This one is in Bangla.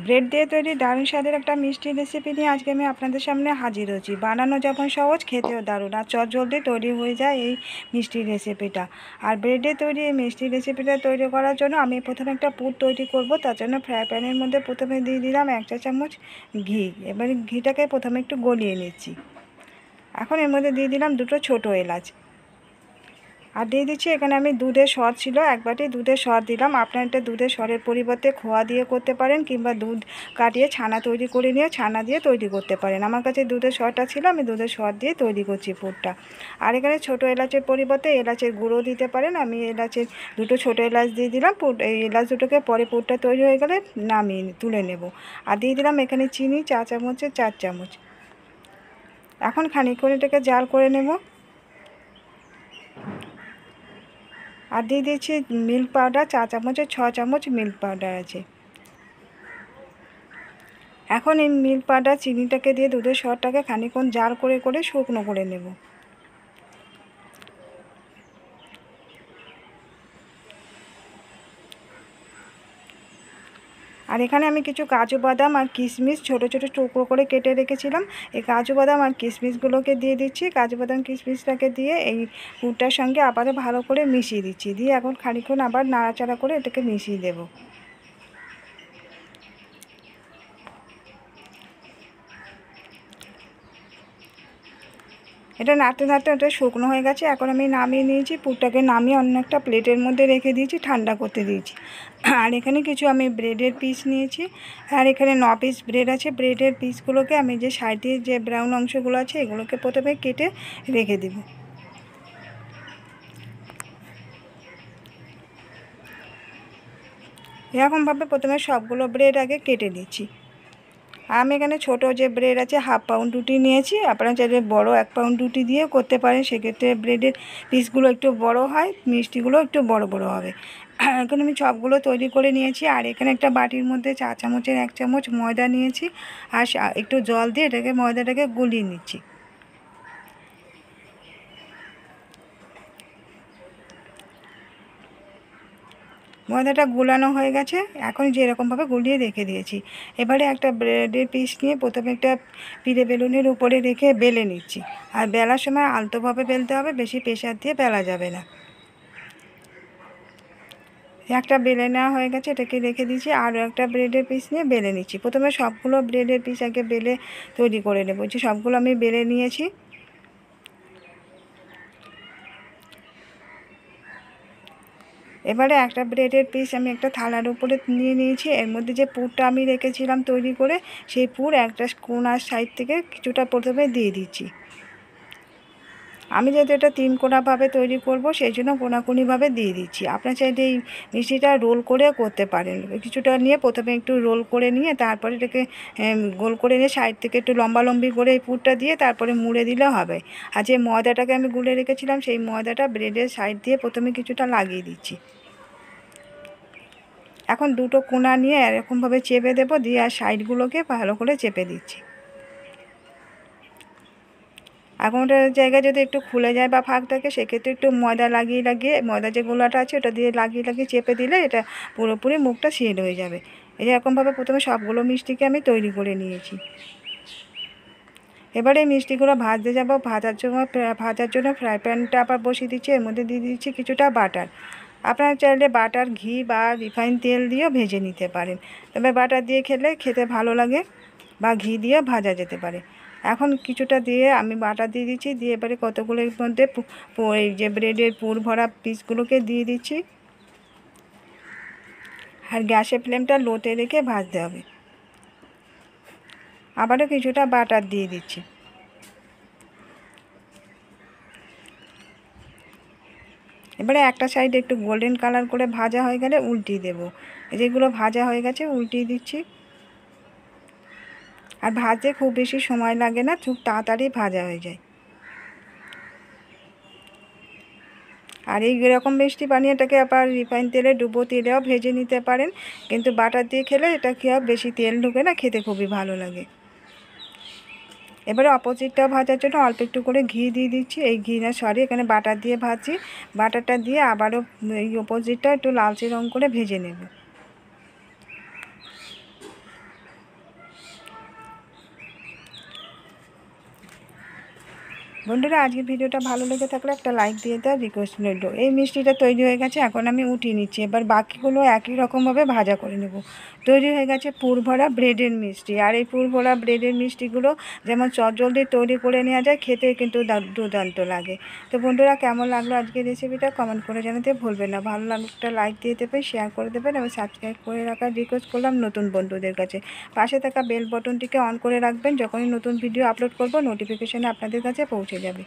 ব্রেড দিয়ে তৈরি দারুণ স্বাদের একটা মিষ্টি রেসিপি নিয়ে আজকে আমি আপনাদের সামনে হাজির হয়েছি। বানানো যখন সহজ, খেতেও দারুণ, আর চটজলদি তৈরি হয়ে যায় এই মিষ্টি রেসিপিটা। আর ব্রেডে তৈরি এই মিষ্টি রেসিপিটা তৈরি করার জন্য আমি প্রথমে একটা পুর তৈরি করব। তার জন্য ফ্রাই প্যানের মধ্যে প্রথমে দিয়ে দিলাম 1 চা চামচ ঘি। এবারে ঘিটাকে প্রথমে একটু গলিয়ে নিচ্ছি। এখন এর মধ্যে দিয়ে দিলাম 2টো ছোটো এলাচ, আর দিয়ে দিচ্ছি এখানে আমি দুধের সর ছিল 1 বাটি দুধের সর দিলাম। আপনারা এটা দুধের সরের পরিবর্তে খোয়া দিয়ে করতে পারেন, কিংবা দুধ কাটিয়ে ছানা তৈরি করে নিয়ে ছানা দিয়ে তৈরি করতে পারেন। আমার কাছে দুধের সরটা ছিল, আমি দুধের সর দিয়ে তৈরি করছি পুরটা। আর এখানে ছোটো এলাচের পরিবর্তে এলাচের গুঁড়ো দিতে পারেন। আমি এলাচের 2টো ছোটো এলাচ দিয়ে দিলাম। এই এলাচ দুটোকে পরে পুরটা তৈরি হয়ে গেলে নামিয়ে তুলে নেব। আর দিয়ে দিলাম এখানে চিনি 4 চামচে 4 চামচ। এখন খানিকক্ষণ এটাকে জাল করে নেব। আর দিয়ে দিচ্ছি মিল্ক পাউডার 4 চামচে 6 চামচ মিল্ক পাউডার আছে। এখন এই মিল্ক পাউডার চিনিটাকে দিয়ে দুধের সরটাকে খানিকক্ষণ জাল করে করে শুকনো করে নেব। আর এখানে আমি কিছু কাজু বাদাম আর কিশমিশ ছোট ছোট টুকরো করে কেটে রেখেছিলাম। এই কাজু বাদাম আর কিশমিশগুলোকে দিয়ে দিচ্ছি। কাজু বাদাম কিশমিশটাকে দিয়ে এই পুরটার সঙ্গে আবারও ভালো করে মিশিয়ে দিচ্ছি। দিয়ে এখন খানিকক্ষণ আবার নাড়াচাড়া করে এটাকে মিশিয়ে দেব। এটা নাড়তে নাড়তে ওটা শুকনো হয়ে গেছে। এখন আমি নামিয়ে নিয়েছি। পুরটাকে নামিয়ে অন্য একটা প্লেটের মধ্যে রেখে দিয়েছি, ঠান্ডা করতে দিয়েছি। আর এখানে কিছু আমি ব্রেডের পিস নিয়েছি। আর এখানে 9 পিস ব্রেড আছে। ব্রেডের পিসগুলোকে আমি যে সাইডে যে ব্রাউন অংশগুলো আছে এগুলোকে প্রথমে কেটে রেখে দেব। এরকমভাবে প্রথমে সবগুলো ব্রেড আগে কেটে দিচ্ছি। আমি এখানে ছোট যে ব্রেড আছে 1/2 পাউন্ড রুটি নিয়েছি। আপনারা চাইলে বড় 1 পাউন্ড রুটি দিয়ে করতে পারেন, সেক্ষেত্রে ব্রেডের পিসগুলো একটু বড় হয়, মিষ্টিগুলো একটু বড় বড় হবে। এখন আমি সবগুলো তৈরি করে নিয়েছি। আর এখানে একটা বাটির মধ্যে 4 চামচের 1 চামচ ময়দা নিয়েছি। আর একটু জল দিয়ে এটাকে ময়দাটাকে গুলিয়ে নিচ্ছি। ময়দাটা গুলানো হয়ে গেছে। এখন যেরকমভাবে গুলিয়ে রেখে দিয়েছি, এবারে একটা ব্রেডের পিস নিয়ে প্রথমে একটা পিড়ে বেলুনের উপরে রেখে বেলে নিচ্ছি। আর বেলার সময় আলতোভাবে বেলতে হবে, বেশি প্রেসার দিয়ে বেলা যাবে না। একটা বেলে নেওয়া হয়ে গেছে, এটাকে রেখে দিচ্ছি। আরও একটা ব্রেডের পিস নিয়ে বেলে নিচ্ছি। প্রথমে সবগুলো ব্রেডের পিস আগে বেলে তৈরি করে নেব। যে সবগুলো আমি বেলে নিয়েছি। এবারে একটা ব্রেডের পিস আমি একটা থালার উপরে নিয়ে নিয়েছি। এর মধ্যে যে পুরটা আমি রেখেছিলাম তৈরি করে, সেই পুর একটা কোণার সাইড থেকে কিছুটা প্রথমে দিয়ে দিচ্ছি। আমি যেহেতু এটা 3 কোণাভাবে তৈরি করব, সেই জন্য কোণাকুণিভাবে দিয়ে দিচ্ছি। আপনার চাইলে এই মিষ্টিটা রোল করেও করতে পারেন। কিছুটা নিয়ে প্রথমে একটু রোল করে নিয়ে তারপরে এটাকে গোল করে নিয়ে সাইড থেকে একটু লম্বালম্বি করে এই পুরটা দিয়ে তারপরে মুড়ে দিলে হবে। আর যে ময়দাটাকে আমি গুলে রেখেছিলাম, সেই ময়দাটা ব্রেডের সাইড দিয়ে প্রথমে কিছুটা লাগিয়ে দিচ্ছি। এখন 2টো কোণা নিয়ে এরকমভাবে চেপে দেবো, দিয়ে আর সাইডগুলোকে ভালো করে চেপে দিচ্ছি। এখন ওটার জায়গায় যদি একটু খুলে যায় বা ফাঁক থাকে, সেক্ষেত্রে একটু ময়দা লাগিয়ে লাগিয়ে, ময়দা যে গোলাটা আছে ওটা দিয়ে লাগিয়ে লাগিয়ে চেপে দিলে এটা পুরোপুরি মুখটা সিল হয়ে যাবে। এরকমভাবে প্রথমে সবগুলো মিষ্টিকে আমি তৈরি করে নিয়েছি। এবারে এই মিষ্টিগুলো ভাজতে যাব। ভাজার জন্য ফ্রাই প্যানটা আবার বসিয়ে দিচ্ছি। এর মধ্যে দিয়ে দিচ্ছি কিছুটা বাটার। আপনারা চাইলে বাটার, ঘি বা রিফাইন তেল দিয়েও ভেজে নিতে পারেন, তবে বাটার দিয়ে খেতে ভালো লাগে, বা ঘি দিয়েও ভাজা যেতে পারে। এখন কিছুটা দিয়ে আমি বাটার দিয়ে দিচ্ছি। দিয়ে এবারে কতগুলোর মধ্যে এই যে ব্রেডের পুর ভরা পিসগুলোকে দিয়ে দিচ্ছি। আর গ্যাসের ফ্লেমটা লোতে রেখে ভাজতে হবে। আবারও কিছুটা বাটার দিয়ে দিচ্ছি। এবারে একটা সাইড একটু গোল্ডেন কালার করে ভাজা হয়ে গেলে উল্টিয়ে দেব। যেগুলো ভাজা হয়ে গেছে উল্টিয়ে দিচ্ছি। আর ভাজতে খুব বেশি সময় লাগে না, খুব তাড়াতাড়ি ভাজা হয়ে যায়। আর এইরকম মিষ্টি বানিয়ে এটাকে আবার রিফাইন তেলে ডুবো তেলেও ভেজে নিতে পারেন, কিন্তু বাটার দিয়ে খেলে এটা খেয়ে বেশি তেল ঢুকে না, খেতে খুবই ভালো লাগে। এবারে অপোজিটটা ভাজার জন্য অল্প একটু করে ঘি দিয়ে দিচ্ছি। এই ঘি না সরি, এখানে বাটার দিয়ে ভাজছি। বাটারটা দিয়ে আবারও এই অপোজিটটা একটু লালচে রঙ করে ভেজে নেব। বন্ধুরা, আজকের ভিডিওটা ভালো লেগে থাকলে একটা লাইক দিয়ে দেওয়ার রিকোয়েস্ট রইল। এই মিষ্টিটা তৈরি হয়ে গেছে, এখন আমি উঠিয়ে নিচ্ছি। এবার বাকিগুলো একই রকমভাবে ভাজা করে নেব। তৈরি হয়ে গেছে পুর ভরা ব্রেডের মিষ্টি। আর এই পুর ভরা ব্রেডের মিষ্টিগুলো যেমন চটজলদি তৈরি করে নেওয়া যায়, খেতে কিন্তু দুর্দান্ত লাগে। তো বন্ধুরা, কেমন লাগলো আজকের রেসিপিটা কমেন্ট করে জানাতে ভুলবেন না। ভালো লাগলে একটা লাইক দিয়ে দেবেন, শেয়ার করে দেবেন এবং সাবস্ক্রাইব করে রাখার রিকোয়েস্ট করলাম নতুন বন্ধুদের কাছে। পাশে থাকা বেল বটনটিকে অন করে রাখবেন, যখনই নতুন ভিডিও আপলোড করব নোটিফিকেশানে আপনাদের কাছে পৌঁছে যাবে।